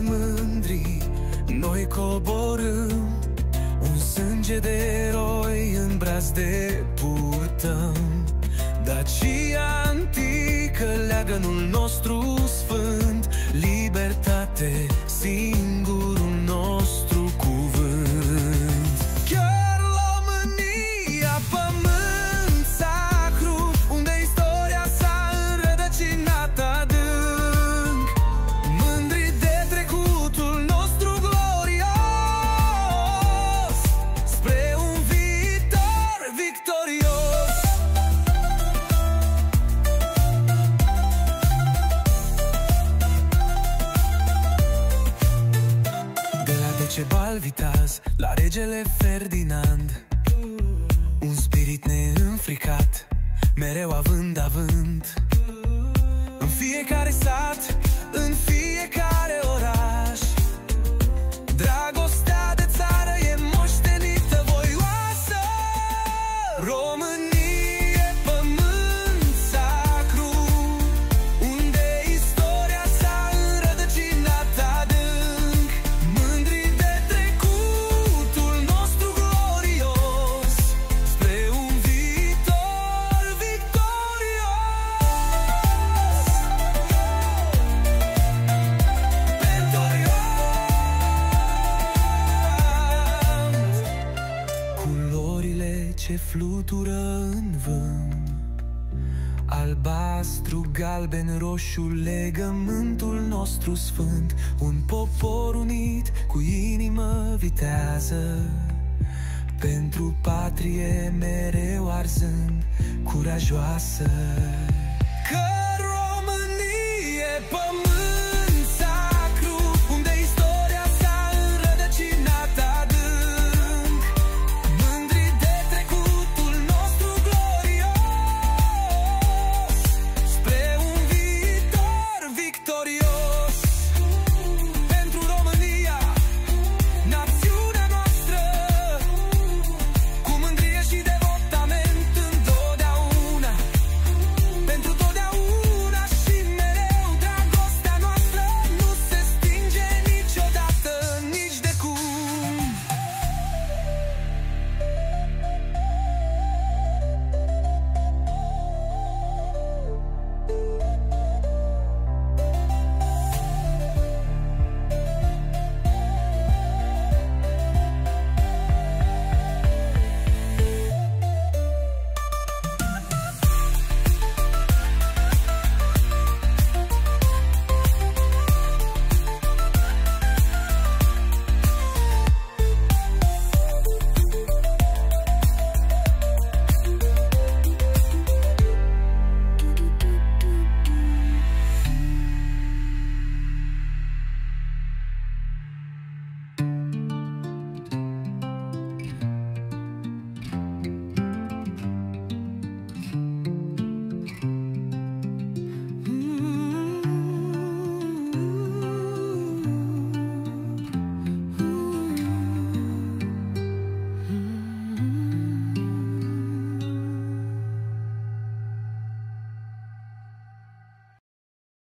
mândri, noi coborâm, un sânge de eroi în brazde purtăm. Dacia antică, leagănul nostru sfânt, libertate, singurul nostru cuvânt. Chiar România, pământ sacru, unde istoria s-a înrădăcinat adânc, mândri de trecutul nostru glorios, spre un viitor victorios. Decebal Vitaz la regele Ferdinand, un spirit neînfricat, mereu având în fiecare sat, în fiecare oraș. Dragostea de țară e moștenită voioasă. Românie, pământ sacru, unde istoria s-a înrădăcinat adânc, mândri de trecutul nostru glorios, spre un viitor victorios. Culorile ce flutură în vânt, albastru, galben, roșu, legământul nostru sfânt, un popor unit cu inimă vitează, pentru patrie mereu arzând, curajoasă.